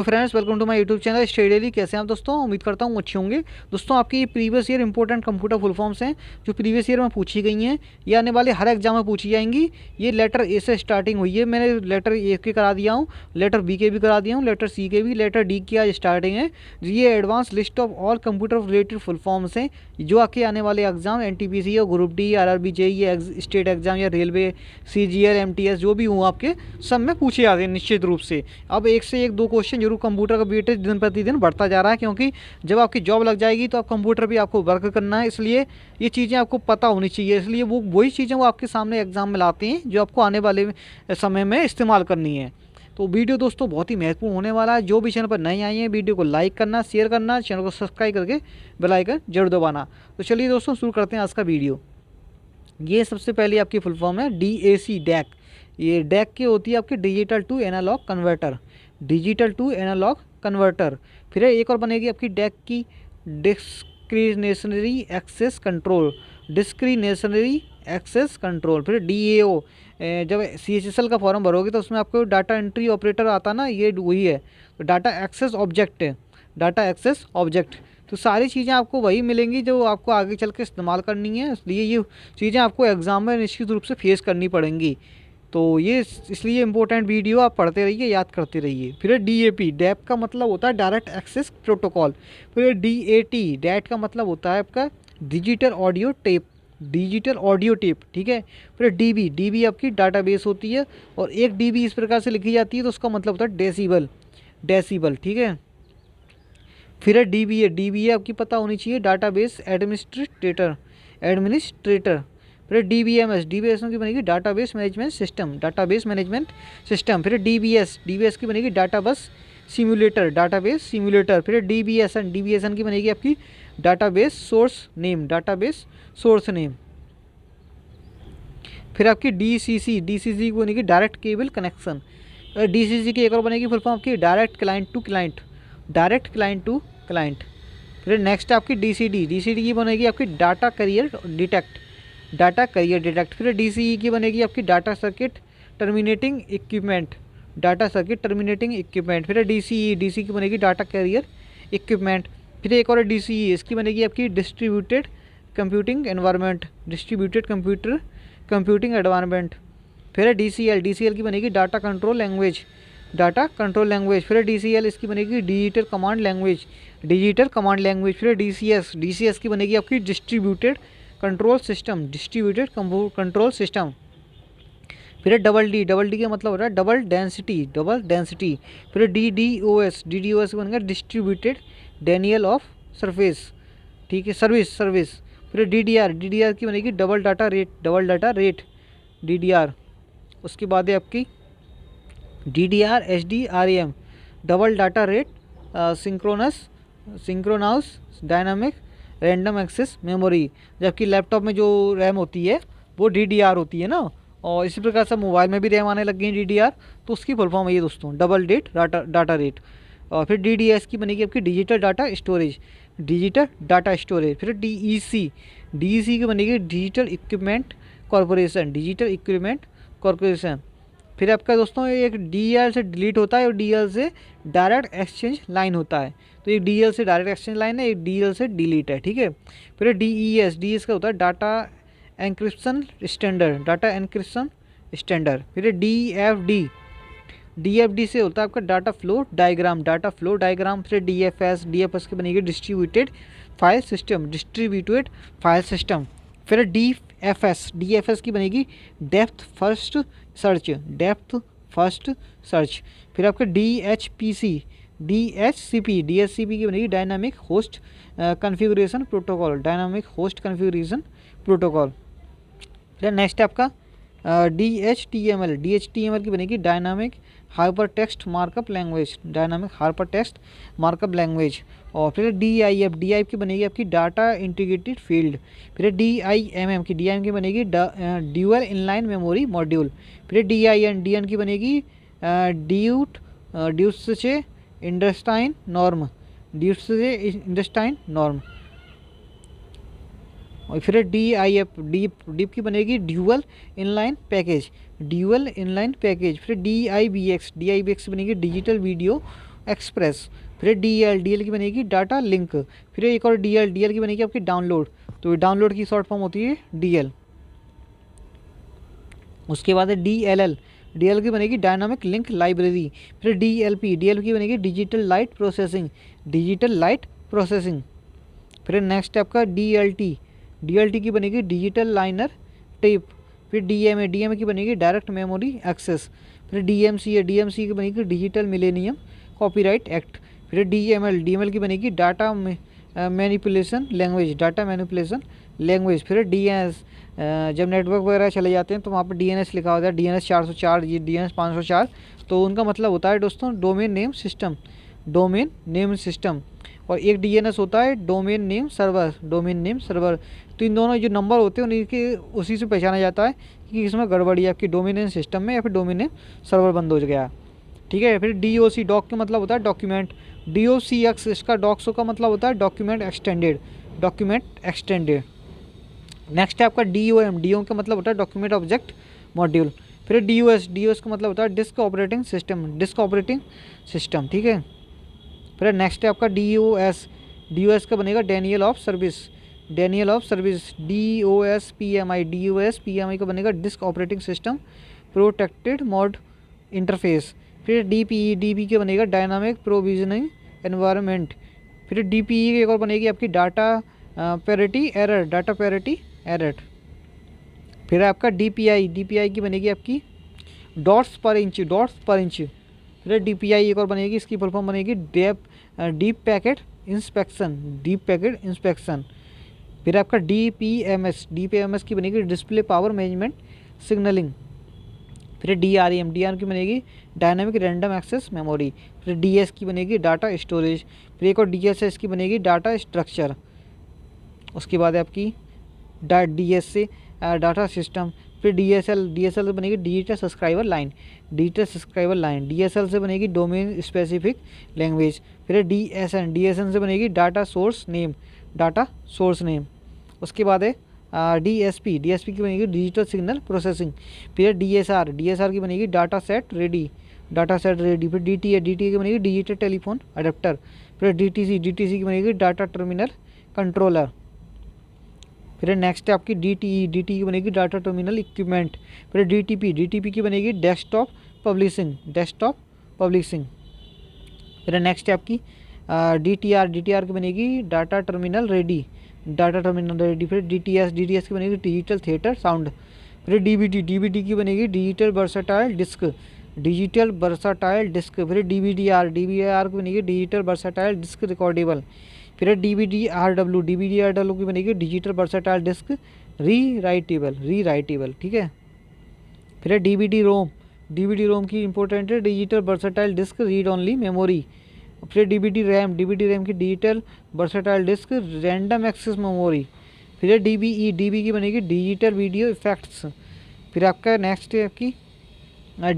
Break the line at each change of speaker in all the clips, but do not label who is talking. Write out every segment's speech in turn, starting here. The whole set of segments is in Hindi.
तो friends, welcome to my YouTube channel study daily. कैसे हैं आप दोस्तों? उम्मीद करता हूँ अच्छे होंगे। दोस्तों, आपकी ये previous year important computer full forms हैं जो प्रीवियस ईयर में पूछी गई हैं। ये आने वाले हर एग्जाम में पूछी जाएंगी। ये लेटर ए से स्टार्टिंग हुई है। मैंने लेटर ए के करा दिया हूँ, लेटर बी के भी करा दिया हूँ, लेटर सी के भी, लेटर डी की आज स्टार्टिंग है। ये advance list of all computer related full forms हैं जो आपके आने वाले एग्जाम NTPC या group D, RRB, JEE, state exam या रेलवे, CGL, MTS जो भी हों आपके सब में पूछे जाते हैं निश्चित रूप से। अब एक से एक दो क्वेश्चन जरूर। कंप्यूटर का वेटेज दिन प्रतिदिन बढ़ता जा रहा है, क्योंकि जब आपकी जॉब लग जाएगी तो आप कंप्यूटर भी आपको वर्क करना है, इसलिए ये चीज़ें आपको पता होनी चाहिए। इसलिए वो वही चीज़ें वो आपके सामने एग्जाम में लाते हैं जो आपको आने वाले समय में इस्तेमाल करनी है। तो वीडियो दोस्तों बहुत ही महत्वपूर्ण होने वाला है। जो भी चैनल पर नए आए हैं, वीडियो को लाइक करना, शेयर करना, चैनल को सब्सक्राइब करके बेल आइकन जरूर दबाना। तो चलिए दोस्तों, शुरू करते हैं आज का वीडियो। ये सबसे पहले आपकी फुल फॉर्म है DAC, डैक। ये डैक की होती है आपकी digital to analogue converter, digital to analogue converter. फिर एक और बनेगी आपकी डैक की discretionary access control, discretionary access control. फिर DAO, जब CHSL का फॉर्म भरोगे तो उसमें आपको डाटा एंट्री ऑपरेटर आता ना, ये वही है। तो डाटा एक्सेस ऑब्जेक्ट है, डाटा एक्सेस ऑब्जेक्ट। तो सारी चीज़ें आपको वही मिलेंगी जो आपको आगे चल के इस्तेमाल करनी है, इसलिए ये चीज़ें आपको एग्ज़ाम में निश्चित रूप से फेस करनी पड़ेंगी। तो ये इसलिए इम्पोर्टेंट वीडियो आप पढ़ते रहिए, याद करते रहिए। फिर DAP, डैप का मतलब होता है डायरेक्ट एक्सेस प्रोटोकॉल। फिर DAT, डैट का मतलब होता है आपका digital audio tape, digital audio tape, ठीक है। फिर DB आपकी डाटाबेस होती है, और एक DB इस प्रकार से लिखी जाती है तो उसका मतलब होता है डेसिबल, डेसिबल, ठीक है। फिर है DBA आपकी पता होनी चाहिए, डाटाबेस एडमिनिस्ट्रेटर, एडमिनिस्ट्रेटर। फिर DBMS की बनेगी database management system, database management system. फिर DBS की बनेगी डाटा बस सिम्युलेटर, डाटाबेस सिम्युलेटर। फिर DBSN की बनेगी आपकी database source name, database source name. फिर आपकी DCC की बनेगी डायरेक्ट केबल कनेक्शन। DCC की एक और बनेगी फुल फॉर्म आपकी direct client to client, direct client to client. फिर नेक्स्ट आपकी DCD की बनेगी आपकी data carrier detect, data carrier detect. फिर DCE की बनेगी आपकी data circuit terminating equipment, data circuit terminating equipment. फिर DCE की बनेगी डाटा कैरियर इक्विपमेंट। फिर एक और DCE, इसकी बनेगी आपकी distributed computing environment, distributed computing environment. फिर DCL की बनेगी data control language, data control language. फिर DCL इसकी बनेगी digital command language, digital command language. फिर DCS की बनेगी आपकी distributed control system, distributed control system. फिर डबल डी का मतलब होता है डबल डेंसिटी, डबल डेंसिटी। फिर DDoS की बनेगा डिस्ट्रीब्यूटेड डेनियल ऑफ सरफेस, ठीक है, सर्विस। फिर DDR की बनेगी double data rate, double data rate, DDR। उसके बाद है आपकी DDR HDRAM, double data rate synchronous dynamic random access memory. जबकि लैपटॉप में जो रैम होती है वो DDR होती है ना, और इसी प्रकार से मोबाइल में भी रैम आने लग गई है DDR। तो उसकी फुल फॉर्म है ये दोस्तों, डबल डेट डाटा रेट। और फिर DDS की बनेगी आपकी digital data storage, digital data storage. फिर DEC की बनेगी digital equipment corporation, digital equipment corporation. फिर आपका दोस्तों एक DL से डिलीट होता है और DL से डायरेक्ट एक्सचेंज लाइन होता है। तो एक DL से डायरेक्ट एक्सचेंज लाइन है, एक DL से डिलीट है, ठीक है। फिर DES का होता है data encryption standard, data encryption standard. फिर DFD से होता है आपका data flow diagram, data flow diagram. फिर DFS की बनेगी distributed file system, distributed file system. फिर DFS की बनेगी depth first search, depth first search. फिर आपका DHCP की बनेगी dynamic host configuration protocol, dynamic host configuration protocol. फिर नेक्स्ट आपका DHTML की बनेगी dynamic hyper text markup language, dynamic hyper text markup language. और फिर DIF की बनेगी आपकी डाटा इंटीग्रेटेड फील्ड। फिर DIMM की बनेगी ड्यूअल इनलाइन मेमोरी मॉड्यूल। फिर DIN की बनेगी ड्यूस से इंडस्टाइन नॉर्म, ड्यूस से इंडस्टाइन नॉर्म। और फिर डीप की बनेगी dual inline package, dual inline package. फिर डी आई बी एक्स बनेगी डिजिटल वीडियो एक्सप्रेस। फिर DL की बनेगी डाटा लिंक। फिर एक और DL की बनेगी आपकी डाउनलोड। तो डाउनलोड की शॉर्ट फॉर्म होती है DL। उसके बाद है DLL की बनेगी डायनामिक लिंक लाइब्रेरी। फिर DLP की बनेगी डिजिटल लाइट प्रोसेसिंग। फिर नेक्स्ट है आपका DLT की बनेगी डिजिटल लाइनर टेप। फिर DMA की बनेगी डायरेक्ट मेमोरी एक्सेस। फिर DMC की बनेगी डिजिटल मिलेनियम कॉपीराइट एक्ट। फिर DML की बनेगी डाटा मैनिपुलेशन लैंग्वेज। फिर DNS, जब नेटवर्क वगैरह चले जाते हैं तो वहाँ पर DNS लिखा होता है, DNS 404, DNS 504। तो उनका मतलब होता है दोस्तों डोमेन नेम सिस्टम। और एक DNS होता है डोमेन नेम सर्वर। तो इन दोनों जो नंबर होते हैं उन्हीं उसी से पहचाना जाता है कि इसमें गड़बड़ी है आपकी डोमेन नेम सिस्टम में या फिर डोमेन नेम सर्वर बंद हो गया। ठीक है। फिर DOC डॉक का मतलब होता है डॉक्यूमेंट। DOCX इसका डॉक्सो का मतलब होता है डॉक्यूमेंट एक्सटेंडेड। नेक्स्ट है आपका DOM का मतलब होता है डॉक्यूमेंट ऑब्जेक्ट मॉड्यूल। फिर DOS का मतलब होता है डिस्क ऑपरेटिंग सिस्टम। ठीक है। फिर नेक्स्ट है आपका DOS का बनेगा Daniel of service. DOS PMI का बनेगा disk operating system protected mode interface. फिर DPE का बनेगा डायनामिक प्रोविजनिंग एनवायरनमेंट। फिर DPE की एक और बनेगी आपकी डाटा पैरिटी एरर। फिर आपका DPI की बनेगी आपकी डॉट्स पर इंच। फिर DPI एक और बनेगी, इसकी फुल फॉर्म बनेगी डीप पैकेट इंस्पेक्शन। फिर आपका DPMS की बनेगी डिस्प्ले पावर मैनेजमेंट सिग्नलिंग। फिर DRAM की बनेगी डायनामिक रैंडम एक्सेस मेमोरी। फिर DS की बनेगी डाटा स्टोरेज। फिर एक और DSS की बनेगी डाटा स्ट्रक्चर। उसके बाद आपकी DS से डाटा सिस्टम। फिर DSL से बनेगी डिजिटल सब्सक्राइबर लाइन। DSL से बनेगी डोमेन स्पेसिफिक लैंग्वेज। फिर DSN से बनेगी डाटा सोर्स नेम। उसके बाद है DSP की बनेगी डिजिटल सिग्नल प्रोसेसिंग। फिर DSR की बनेगी डाटा सेट रेडी। फिर DTA की बनेगी डिजिटल टेलीफोन अडेप्टर। फिर DTC की बनेगी डाटा टर्मिनल कंट्रोलर। फिर नेक्स्ट है आपकी DTE की बनेगी डाटा टर्मिनल इक्विपमेंट। फिर DTP की बनेगी डेस्कटॉप पब्लिशिंग। फिर नेक्स्ट है आपकी DTR की बनेगी डाटा टर्मिनल रेडी। फिर DTS की बनेगी डिजिटल थिएटर साउंड। फिर DBT की बनेगी डिजिटल वर्सटाइल डिस्क। फिर DVDR की बनेगी डिजिटल वर्सटाइल डिस्क रिकॉर्डेबल। फिर DVDRW की बनेगी डिजिटल वर्सटाइल डिस्क रीराइटेबल। ठीक है। फिर DVD रोम की इंपॉर्टेंट है digital versatile disc read only memory. फिर DVD रैम की digital versatile disc random access memory. फिर DBE की बनेगी डिजिटल वीडियो इफेक्ट्स। फिर आपका नेक्स्ट है आपकी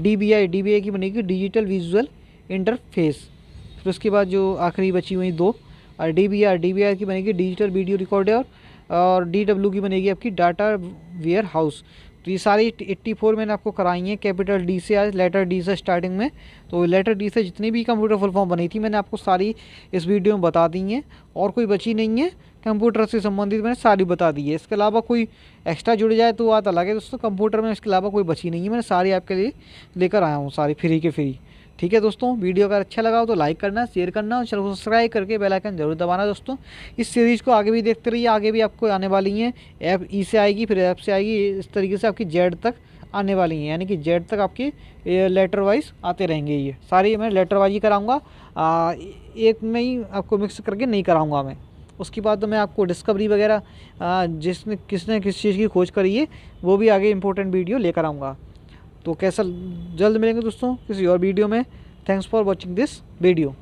DBI की बनेगी डिजिटल विजुअल इंटरफेस। फिर उसके बाद जो आखिरी बची हुई दो और DVR की बनेगी डिजिटल वीडियो रिकॉर्डर। और DW की बनेगी आपकी डाटा वेयर हाउस। तो ये सारी 84 मैंने आपको कराई हैं कैपिटल D से, आज लेटर D से स्टार्टिंग में। तो लेटर D से जितनी भी कंप्यूटर फुल फॉर्म बनी थी मैंने आपको सारी इस वीडियो में बता दी हैं, और कोई बची नहीं है कंप्यूटर से संबंधित, मैंने सारी बता दी है। इसके अलावा कोई एक्स्ट्रा जुड़ जाए तो बात अलग है दोस्तों, कंप्यूटर में इसके अलावा कोई बची नहीं है, मैंने सारी आपके लिए लेकर आया हूँ, सारी फ्री के फ्री। ठीक है दोस्तों, वीडियो अगर अच्छा लगा हो तो लाइक करना, शेयर करना और चैनल को सब्सक्राइब करके बेल आइकन जरूर दबाना दोस्तों। इस सीरीज़ को आगे भी देखते रहिए, आगे भी आपको आने वाली हैं। ऐप ई से आएगी, फिर ऐप से आएगी, इस तरीके से आपकी जेड तक आने वाली हैं, यानी कि जेड तक आपकी लेटर वाइज आते रहेंगे। ये सारी मैं लेटर वाइज ही कराऊँगा, एक में ही आपको मिक्स करके नहीं कराऊँगा मैं। उसके बाद तो मैं आपको डिस्कवरी वगैरह किसने किस चीज़ की खोज करी है वो भी आगे इंपॉर्टेंट वीडियो लेकर आऊँगा। तो कैसा, जल्द मिलेंगे दोस्तों किसी और वीडियो में। Thanks for watching this video.